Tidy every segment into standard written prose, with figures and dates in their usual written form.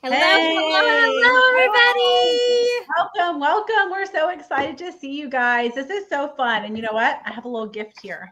Hello, Hey, hello, welcome. We're so excited to see you guys. This is so fun. And you know what? I have a little gift here.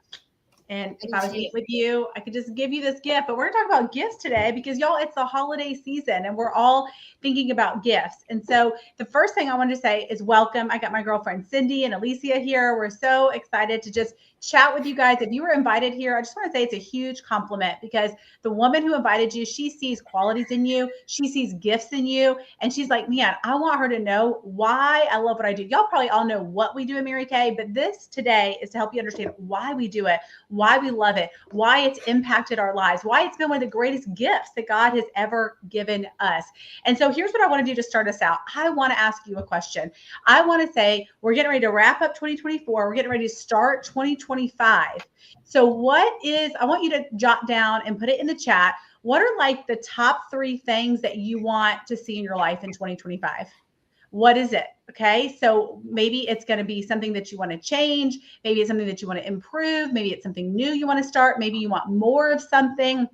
And if I was meet with you, I could just give you this gift. But we're going to talk about gifts today because y'all, it's the holiday season and we're all thinking about gifts. And so the first thing I wanted to say is welcome. I got my girlfriend Cindy and Alicia here. We're so excited to just chat with you guys. If you were invited here, I just want to say it's a huge compliment because the woman who invited you, she sees qualities in you, she sees gifts in you, and she's like, man, I want her to know why I love what I do. Y'all probably all know what we do in Mary Kay, but this today is to help you understand why we do it, why we love it, why it's impacted our lives, why it's been one of the greatest gifts that God has ever given us. And so here's what I want to do to start us out. I want to ask you a question. I want to say we're getting ready to wrap up 2024. We're getting ready to start 2025. So I want you to jot down and put it in the chat. What are like the top 3 things that you want to see in your life in 2025? What is it? Okay. So maybe it's going to be something that you want to change. Maybe it's something that you want to improve. Maybe it's something new you want to start. Maybe you want more of something.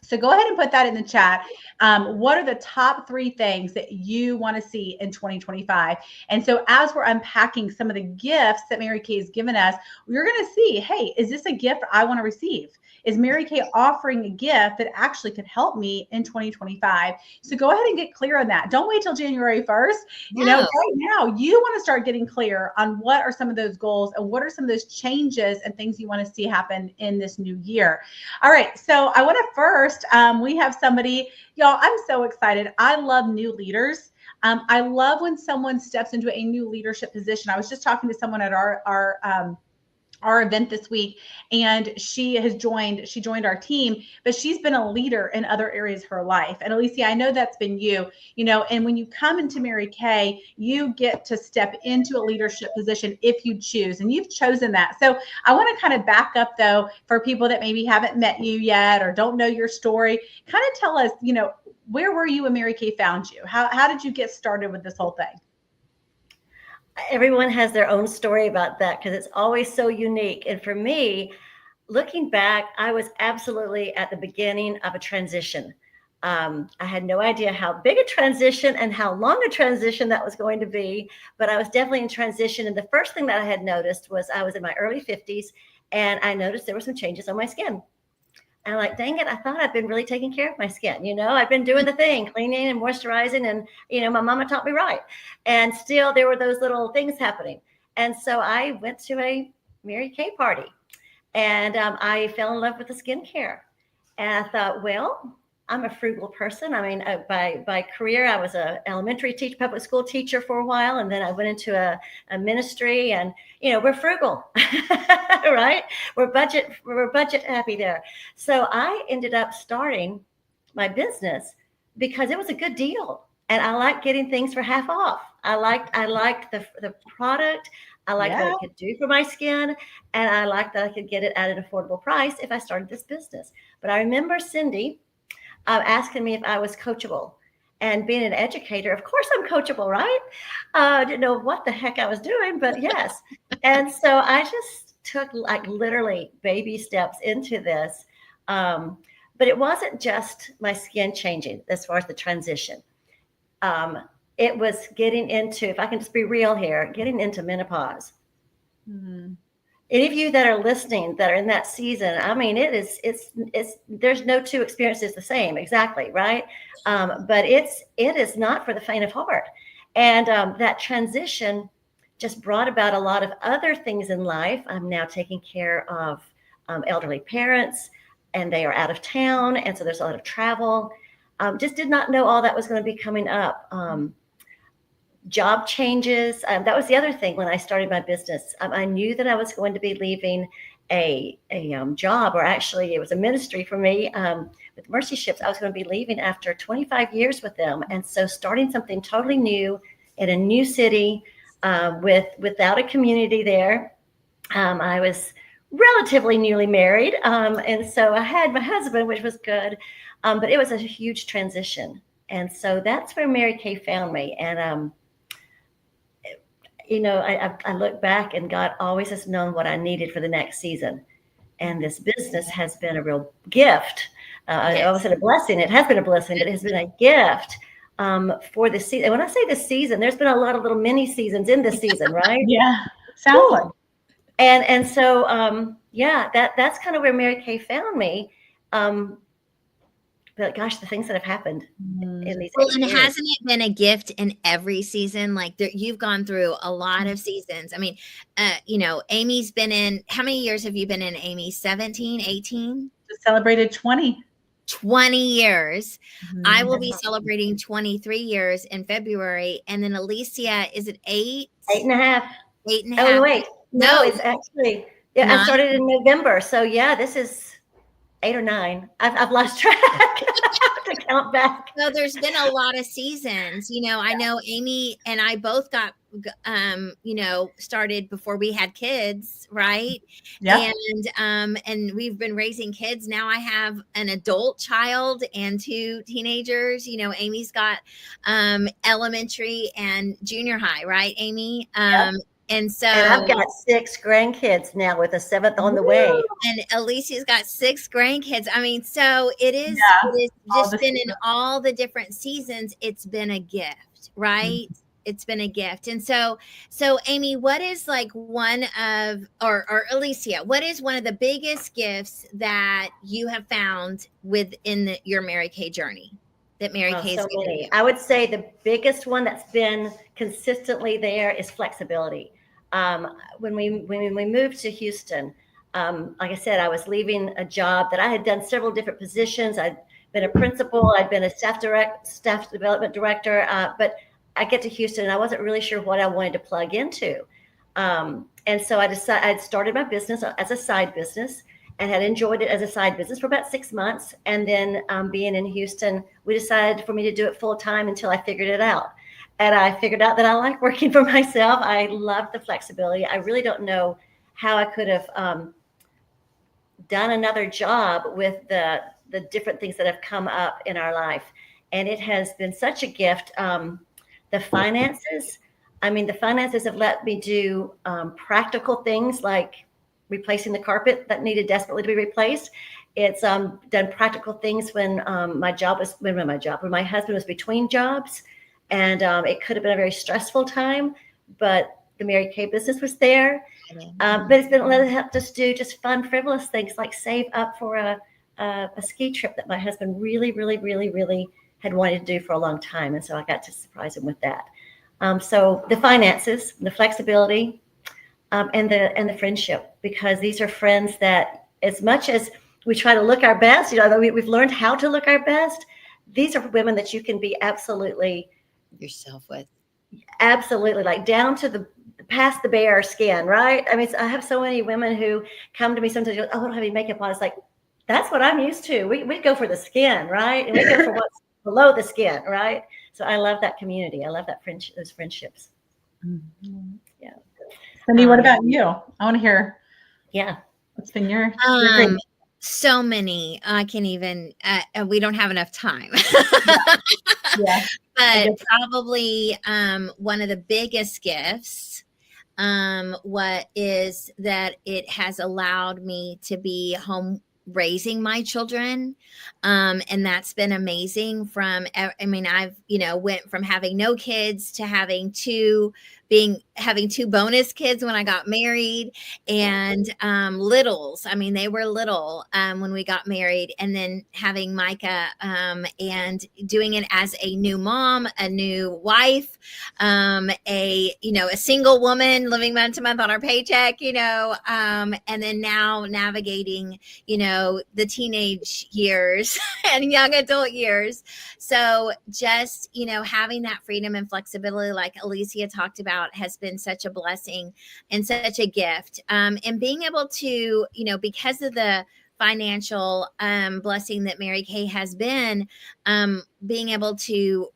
So go ahead and put that in the chat. What are the top 3 things that you want to see in 2025? And so as we're unpacking some of the gifts that Mary Kay has given us, we're going to see, hey, is this a gift I want to receive? Is Mary Kay offering a gift that actually could help me in 2025? So go ahead and get clear on that. Don't wait till January 1st. You know, right now you want to start getting clear on what are some of those goals and what are some of those changes and things you want to see happen in this new year. All right. So I want to first, we have somebody, y'all, I'm so excited. I love new leaders. I love when someone steps into a new leadership position. I was just talking to someone at our event this week, and she joined our team, but she's been a leader in other areas of her life. And Alicia, I know that's been you, and when you come into Mary Kay, you get to step into a leadership position if you choose, and you've chosen that. So I want to kind of back up though, for people that maybe haven't met you yet or don't know your story, kind of tell us, where were you when Mary Kay found you? How did you get started with this whole thing? Everyone has their own story about that because it's always so unique. And for me, looking back, I was absolutely at the beginning of a transition. I had no idea how big a transition and how long a transition that was going to be, but I was definitely in transition. And the first thing that I had noticed was I was in my early 50s, and I noticed there were some changes on my skin. And I'm like, dang it, I thought I'd been really taking care of my skin. I've been doing the thing, cleaning and moisturizing. And, my mama taught me right. And still there were those little things happening. And so I went to a Mary Kay party, and I fell in love with the skincare. And I thought, well, I'm a frugal person. I mean, by career, I was a elementary teacher, public school teacher for a while. And then I went into a ministry, and, we're frugal, right? We're budget happy there. So I ended up starting my business because it was a good deal. And I liked getting things for half off. I liked the product. I liked what it could do for my skin. And I liked that I could get it at an affordable price if I started this business. But I remember Cindy asking me if I was coachable. And being an educator, of course I'm coachable, right? I didn't know what the heck I was doing, but yes. And so I just took like literally baby steps into this. But it wasn't just my skin changing as far as the transition. It was getting into, if I can just be real here, getting into menopause. Mm-hmm. Any of you that are listening that are in that season, I mean, it's there's no 2 experiences the same, exactly, right? But it is not for the faint of heart. And that transition just brought about a lot of other things in life. I'm now taking care of elderly parents, and they are out of town, and so there's a lot of travel. Just did not know all that was going to be coming up. Job changes. That was the other thing when I started my business. I knew that I was going to be leaving a job, or actually it was a ministry for me with Mercy Ships. I was going to be leaving after 25 years with them. And so starting something totally new in a new city without a community there. I was relatively newly married. And so I had my husband, which was good. But it was a huge transition. And so that's where Mary Kay found me. And I look back, and God always has known what I needed for the next season. And this business has been a real gift. I always said a blessing. It has been a blessing, but it has been a gift for the season. And when I say the season, there's been a lot of little mini seasons in this season, right? Yeah, sounds like. And so that's kind of where Mary Kay found me. But gosh, the things that have happened in these Well, 8 and years. hasn't it been a gift in every season? Like you've gone through a lot of seasons. I mean, Amy's been in, how many years have you been in, Amy? 17, 18? Just celebrated 20. 20 years. I will be That's celebrating 23 years in February. And then Alicia, is it 8? 8.5. 8.5. Oh, wait. No, No. it's actually, I 9? started in November. So yeah, this is 8 or 9. I've lost track. I have to count back. So there's been a lot of seasons. I know Amy and I both got, started before we had kids, right? Yeah. And we've been raising kids. Now I have an adult child and 2 teenagers. Amy's got elementary and junior high, right, Amy? Yep. And so, and I've got 6 grandkids now with a 7th on the way. And Alicia's got 6 grandkids. I mean, so it is just been in all the different seasons. It's been a gift, right? Mm-hmm. It's been a gift. And so Amy, what is like one of, or Alicia, what is one of the biggest gifts that you have found within your Mary Kay journey? That Mary Kay is giving you? I would say the biggest one that's been consistently there is flexibility. When we moved to Houston, like I said, I was leaving a job that I had done several different positions. I'd been a principal, I'd been a staff development director, but I get to Houston and I wasn't really sure what I wanted to plug into. And so I decided I'd started my business as a side business and had enjoyed it as a side business for about 6 months. And then being in Houston, we decided for me to do it full time until I figured it out. And I figured out that I like working for myself. I love the flexibility. I really don't know how I could have done another job with the different things that have come up in our life. And it has been such a gift. The finances have let me do practical things like replacing the carpet that needed desperately to be replaced. It's done practical things when my husband was between jobs, and it could have been a very stressful time, but the Mary Kay business was there. But it's been helped us do just fun, frivolous things like save up for a ski trip that my husband really, really, really, really had wanted to do for a long time. And so I got to surprise him with that. So the finances, the flexibility, and the friendship, because these are friends that, as much as we try to look our best, we've learned how to look our best. These are women that you can be absolutely yourself with. Absolutely, like down to the past the bare skin, right? I mean, I have so many women who come to me sometimes, I don't have any makeup on. It's like, that's what I'm used to. We go for the skin, right? And we go for what's below the skin, right? So I love that community. I love that friendship, those friendships. Mm-hmm. Yeah. Cindy, what about you? I want to hear. Yeah. What's been your so many. I can't even, we don't have enough time. Yeah. But probably one of the biggest gifts what is that it has allowed me to be home raising my children. And that's been amazing. I've, went from having no kids to having two bonus kids when I got married, and littles. I mean, they were little when we got married, and then having Micah and doing it as a new mom, a new wife, a single woman living month to month on our paycheck, and then now navigating, the teenage years and young adult years. So just, having that freedom and flexibility, like Alicia talked about, has been such a blessing and such a gift. And being able to, because of the financial blessing that Mary Kay has been, being able to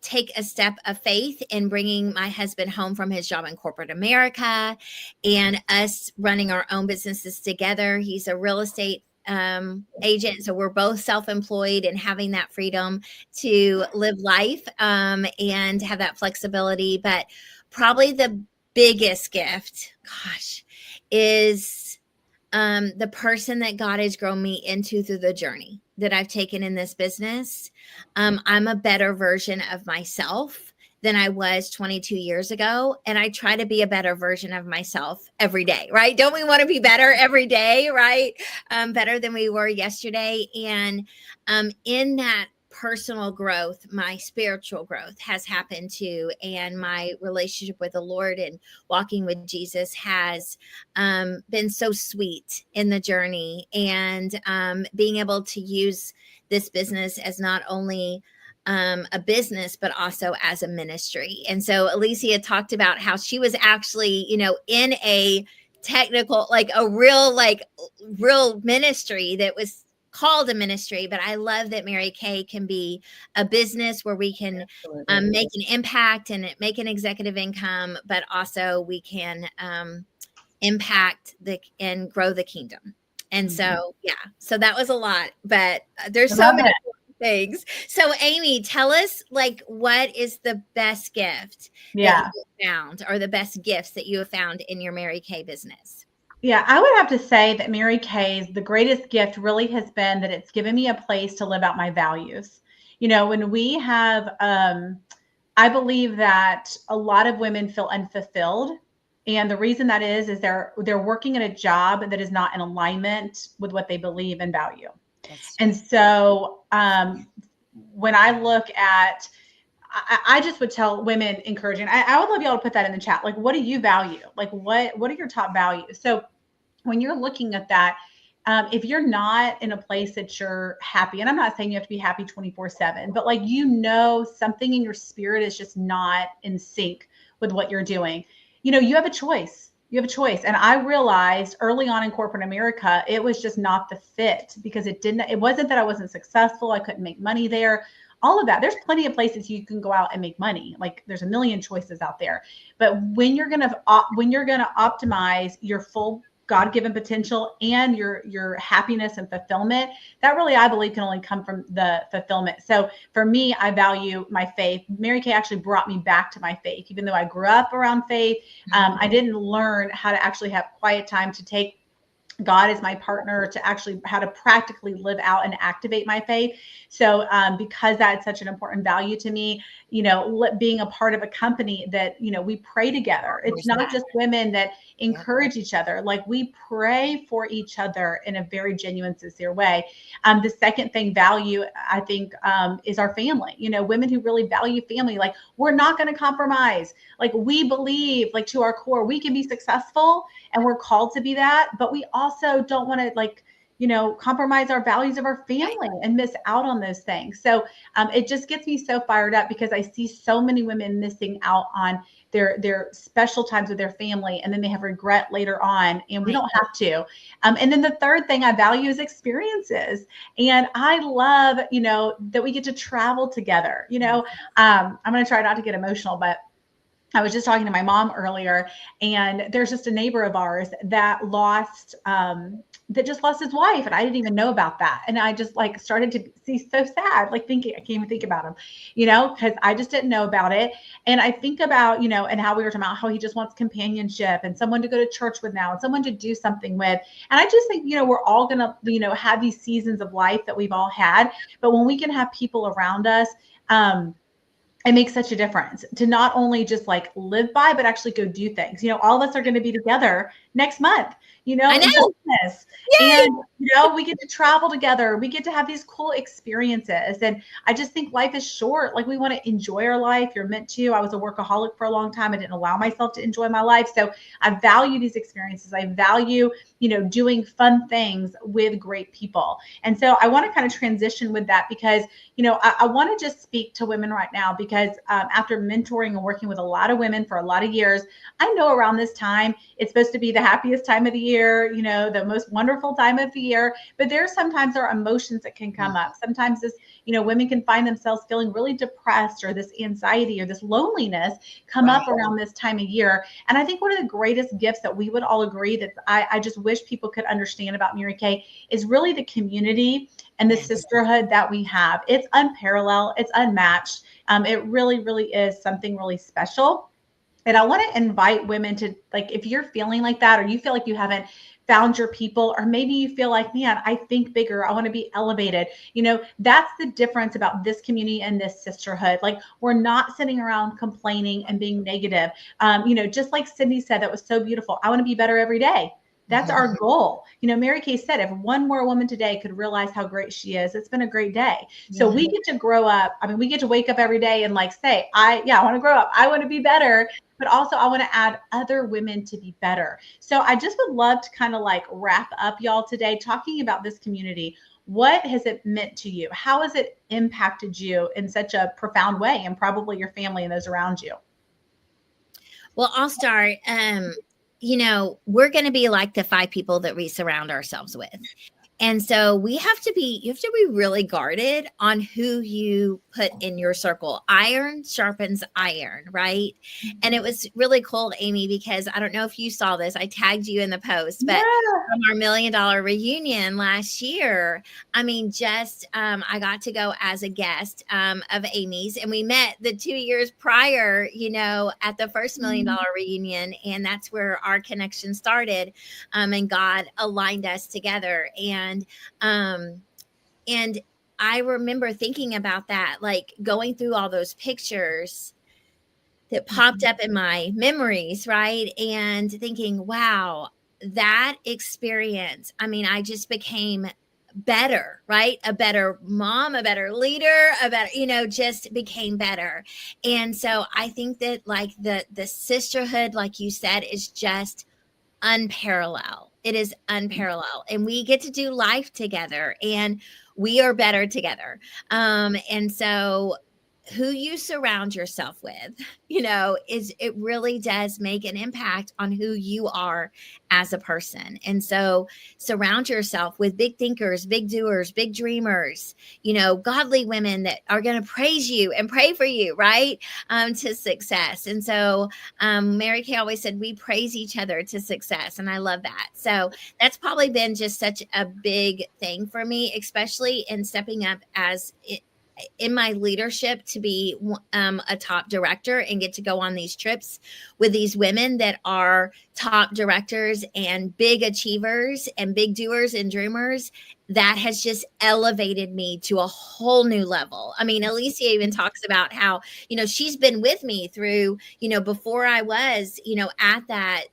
take a step of faith in bringing my husband home from his job in corporate America, and us running our own businesses together. He's a real estate agent, so we're both self-employed, and having that freedom to live life and have that flexibility. But probably the biggest gift, is the person that God has grown me into through the journey. that I've taken in this business, I'm a better version of myself than I was 22 years ago. And I try to be a better version of myself every day, right? Don't we want to be better every day, right? Better than we were yesterday. And in that personal growth, my spiritual growth has happened too. And my relationship with the Lord and walking with Jesus has been so sweet in the journey. And being able to use this business as not only a business, but also as a ministry. And so Alicia talked about how she was actually, in a technical, like a real ministry that was called a ministry. But I love that Mary Kay can be a business where we can make an impact and make an executive income, but also we can impact and grow the kingdom. And so, so that was a lot, but there's so many things. So Amy, tell us what is the best gift that you found, or the best gifts that you have found in your Mary Kay business? Yeah, I would have to say that Mary Kay's, the greatest gift really has been that it's given me a place to live out my values. When we have, I believe that a lot of women feel unfulfilled. And the reason that is they're working in a job that is not in alignment with what they believe and value. And so when I look at, I just would tell women, encouraging, I would love y'all to put that in the chat. What do you value? What are your top values? So when you're looking at that, if you're not in a place that you're happy, and I'm not saying you have to be happy 24/7, but something in your spirit is just not in sync with what you're doing, you have a choice. You have a choice. And I realized early on in corporate America, it was just not the fit, because it wasn't that I wasn't successful. I couldn't make money there. All of that. There's plenty of places you can go out and make money. There's a million choices out there. But when you're going to optimize your full God-given potential and your happiness and fulfillment, that really, I believe, can only come from the fulfillment. So for me, I value my faith. Mary Kay actually brought me back to my faith. Even though I grew up around faith, I didn't learn how to actually have quiet time to take God as my partner, to actually how to practically live out and activate my faith. So because that's such an important value to me, being a part of a company that, we pray together. It's not just women that encourage each other. We pray for each other in a very genuine, sincere way. The second thing value, I think, is our family. Women who really value family, we're not going to compromise. We believe, to our core, we can be successful, and we're called to be that, but we also don't want to compromise our values of our family and miss out on those things. So it just gets me so fired up, because I see so many women missing out on their special times with their family, and then they have regret later on, and we don't have to. And then the third thing I value is experiences. And I love, that we get to travel together. I'm going to try not to get emotional, but I was just talking to my mom earlier, and there's just a neighbor of ours that just lost his wife, and I didn't even know about that. And I just started to see so sad, thinking, I can't even think about him, because I just didn't know about it. And I think about, and how we were talking about how he just wants companionship and someone to go to church with now and someone to do something with. And I just think, we're all going to, have these seasons of life that we've all had. But when we can have people around us, it makes such a difference to not only just live by, but actually go do things. All of us are going to be together next month, I know. And, we get to travel together. We get to have these cool experiences. And I just think life is short. We want to enjoy our life. You're meant to. I was a workaholic for a long time. I didn't allow myself to enjoy my life. So I value these experiences. I value, doing fun things with great people. And so I want to kind of transition with that, because, I want to just speak to women right now, because after mentoring and working with a lot of women for a lot of years, I know around this time, it's supposed to be the happiest time of the year, the most wonderful time of the year. But sometimes there are emotions that can come up. Sometimes this, women can find themselves feeling really depressed, or this anxiety or this loneliness come up around this time of year. And I think one of the greatest gifts that we would all agree that I just wish people could understand about Mary Kay is really the community and the sisterhood that we have. It's unparalleled. It's unmatched. It really, really is something really special. And I want to invite women to, if you're feeling like that, or you feel like you haven't found your people, or maybe you feel like, man, I think bigger. I want to be elevated. That's the difference about this community and this sisterhood. Like, we're not sitting around complaining and being negative. Just like Cindy said, that was so beautiful. I want to be better every day. That's our goal. Mary Kay said, if one more woman today could realize how great she is, it's been a great day. So we get to grow up. I mean, we get to wake up every day and say, I want to grow up. I want to be better, but also I want to add other women to be better. So I just would love to kind of wrap up y'all today talking about this community. What has it meant to you? How has it impacted you in such a profound way, and probably your family and those around you? Well, I'll start. We're going to be like the 5 people that we surround ourselves with. And so you have to be really guarded on who you put in your circle. Iron sharpens iron, right? And it was really cool, Amy, because I don't know if you saw this. I tagged you in the post, but from our $1 million reunion last year, I mean, I got to go as a guest of Amy's, and we met the 2 years prior, at the first $1 million reunion. And that's where our connection started. And God aligned us together. And I remember thinking about that, going through all those pictures that popped up in my memories, right? And thinking, wow, that experience. I mean, I just became better, right? A better mom, a better leader, just became better. And so I think that the sisterhood, like you said, is just unparalleled. It is unparalleled. And we get to do life together, and we are better together. And so who you surround yourself with, it really does make an impact on who you are as a person. And so surround yourself with big thinkers, big doers, big dreamers, godly women that are going to praise you and pray for you, right? To success. And so Mary Kay always said, we praise each other to success. And I love that. So that's probably been just such a big thing for me, especially in stepping up in my leadership to be a top director and get to go on these trips with these women that are top directors and big achievers and big doers and dreamers. That has just elevated me to a whole new level. I mean, Alicia even talks about how, she's been with me through, before I was, at that,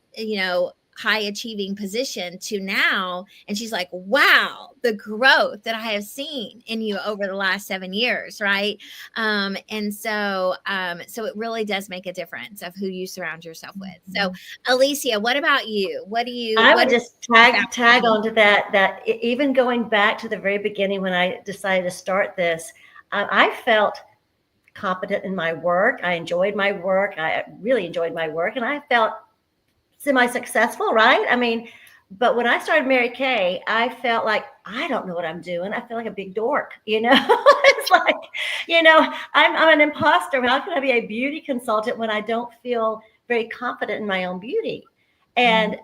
high achieving position to now. And she's like, wow, the growth that I have seen in you over the last 7 years. Right. And so it really does make a difference of who you surround yourself with. So Alicia, what about you? I would just tag onto that even going back to the very beginning, when I decided to start this, I felt competent in my work. I enjoyed my work. I really enjoyed my work, and I felt semi-successful, right? I mean, but when I started Mary Kay, I felt like, I don't know what I'm doing. I feel like a big dork, It's like, I'm an imposter. How can I be a beauty consultant when I don't feel very confident in my own beauty? And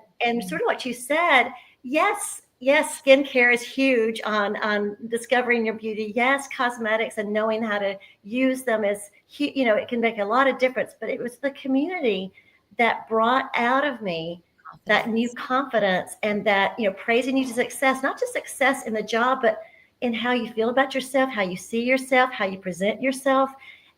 sort of what you said, yes, skincare is huge on discovering your beauty. Yes, cosmetics and knowing how to use them is, it can make a lot of difference. But it was the community that brought out of me that new confidence, and that, praising you to success, not just success in the job, but in how you feel about yourself, how you see yourself, how you present yourself.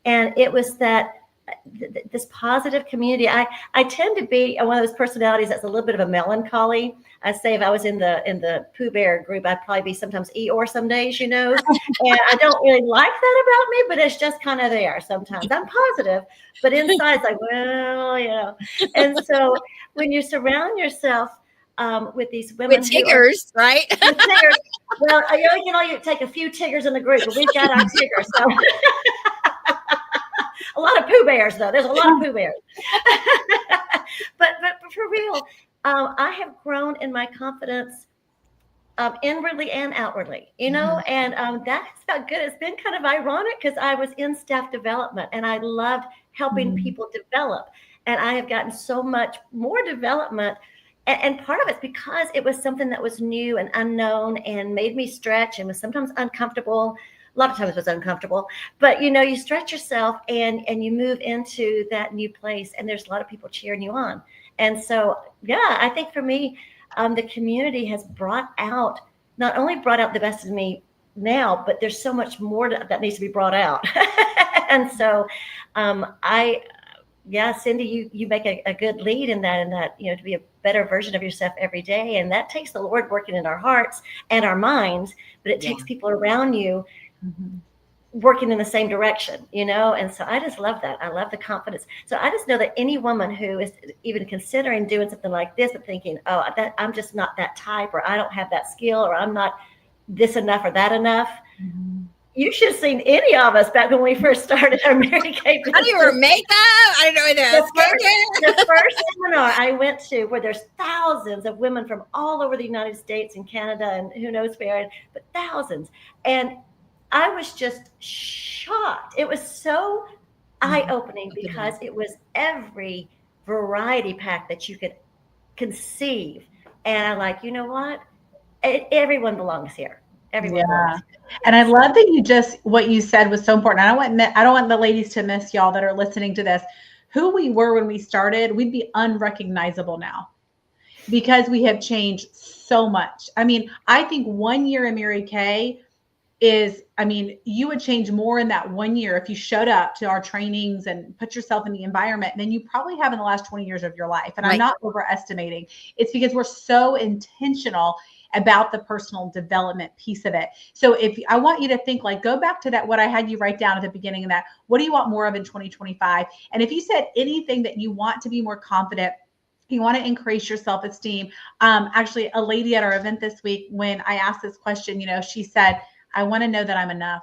And it was this positive community. I tend to be one of those personalities that's a little bit of a melancholy. I say if I was in the Pooh Bear group, I'd probably be sometimes Eeyore some days, And I don't really like that about me, but it's just kind of there sometimes. I'm positive, but inside it's like, well, And so when you surround yourself with these women, with Tiggers, right? With Tiggers, well, you take a few Tiggers in the group, but we've got our Tiggers. So. A lot of Pooh Bears, though. There's a lot of Pooh Bears. but for real, I have grown in my confidence inwardly and outwardly, and that's felt good. It's been kind of ironic because I was in staff development, and I loved helping people develop. And I have gotten so much more development. And part of it's because it was something that was new and unknown and made me stretch and was sometimes uncomfortable. A lot of times it was uncomfortable, but you stretch yourself and you move into that new place, and there's a lot of people cheering you on. And so, yeah, I think for me, the community has not only brought out the best of me now, but there's so much more that needs to be brought out. And so Cindy, you make a good lead in that, to be a better version of yourself every day. And that takes the Lord working in our hearts and our minds, but it takes people around you working in the same direction, And so I just love that. I love the confidence. So I just know that any woman who is even considering doing something like this, but thinking, oh, I'm just not that type, or I don't have that skill, or I'm not this enough or that enough. You should have seen any of us back when we first started our Mary Kay business. I didn't wear makeup. I didn't know the first seminar I went to, where there's thousands of women from all over the United States and Canada and who knows where, but thousands. And I was just shocked. It was so eye-opening because it was every variety pack that you could conceive. And I'm like, you know what? Everyone belongs here. Everyone belongs here. And I love that what you said was so important. I don't want the ladies to miss, y'all that are listening to this. Who we were when we started, we'd be unrecognizable now because we have changed so much. I mean, I think 1 year in Mary Kay you would change more in that 1 year if you showed up to our trainings and put yourself in the environment than you probably have in the last 20 years of your life. And I'm not overestimating. It's because we're so intentional about the personal development piece of it. So I want you to think, like, go back to that, what I had you write down at the beginning of that. What do you want more of in 2025? And if you said anything that you want to be more confident, you want to increase your self-esteem. Actually, a lady at our event this week, when I asked this question, she said, I want to know that I'm enough.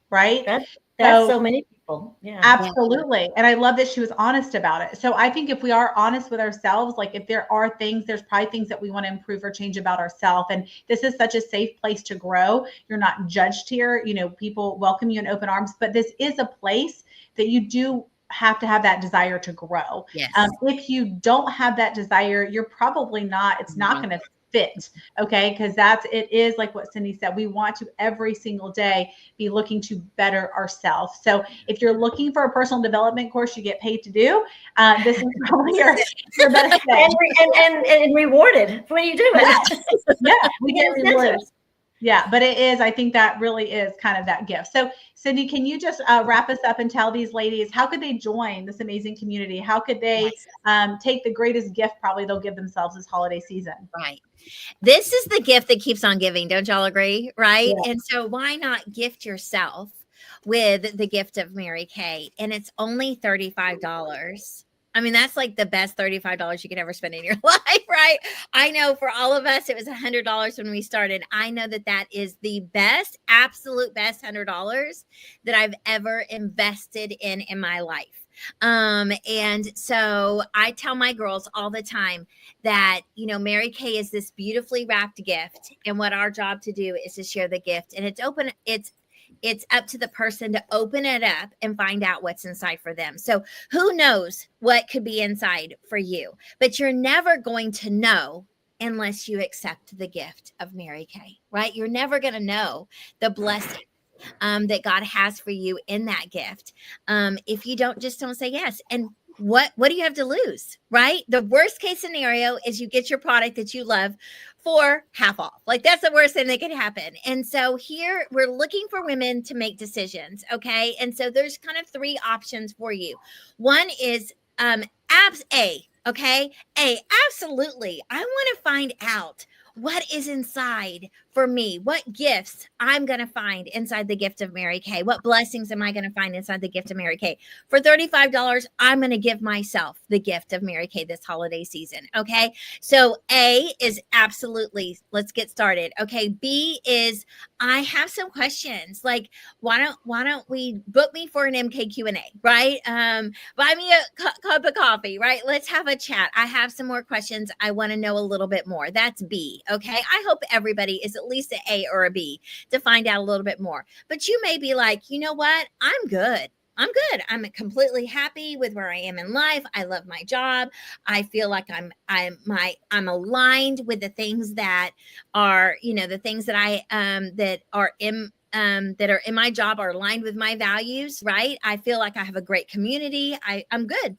Right? That's so many people. Yeah. Absolutely. And I love that she was honest about it. So I think if we are honest with ourselves, like if there are things, there's probably things that we want to improve or change about ourselves. And this is such a safe place to grow. You're not judged here. People welcome you in open arms, but this is a place that you do have to have that desire to grow. Yes. If you don't have that desire, you're probably not, it's not going to fit. Okay. Because it is like what Cindy said, we want to every single day be looking to better ourselves. So if you're looking for a personal development course you get paid to do, this is probably your best thing. And rewarded when you do it. Yeah, we get rewarded. Yeah, but it is, I think that really is kind of that gift. So Cindy, can you just wrap us up and tell these ladies, how could they join this amazing community? How could they take the greatest gift probably they'll give themselves this holiday season? Right. This is the gift that keeps on giving. Don't y'all agree? Right. Yeah. And so why not gift yourself with the gift of Mary Kay? And it's only $35. I mean, that's like the best $35 you could ever spend in your life, right? I know for all of us, it was $100 when we started. I know that is the best, absolute best $100 that I've ever invested in my life. And so I tell my girls all the time that, Mary Kay is this beautifully wrapped gift. And what our job to do is to share the gift. And it's up to the person to open it up and find out what's inside for them. So who knows what could be inside for you, but you're never going to know unless you accept the gift of Mary Kay, right? You're never going to know the blessing that God has for you in that gift. If you don't say yes. And what do you have to lose, right? The worst case scenario is you get your product that you love for half off. Like that's the worst thing that could happen. And so here we're looking for women to make decisions. Okay. And so there's kind of three options for you. One is okay. Absolutely. I want to find out what is inside for me, what gifts I'm going to find inside the gift of Mary Kay. What blessings am I going to find inside the gift of Mary Kay? For $35, I'm going to give myself the gift of Mary Kay this holiday season. Okay. So A is absolutely, let's get started. Okay. B is, I have some questions. Like, why don't we book me for an MK Q&A, right? Buy me a cup of coffee, right? Let's have a chat. I have some more questions. I want to know a little bit more. That's B. Okay. I hope everybody is at least an A or a B to find out a little bit more. But you may be like, you know what? I'm good. I'm completely happy with where I am in life. I love my job. I feel like I'm aligned with the things that are, the things that that are in my job are aligned with my values, right? I feel like I have a great community. I'm good.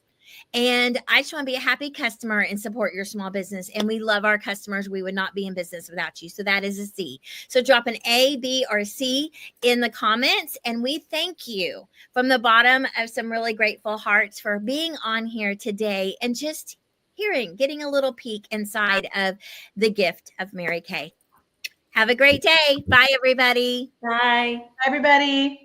And I just want to be a happy customer and support your small business. And we love our customers. We would not be in business without you. So that is a C. So drop an A, B, or C in the comments. And we thank you from the bottom of some really grateful hearts for being on here today and just getting a little peek inside of the gift of Mary Kay. Have a great day. Bye, everybody. Bye. Everybody.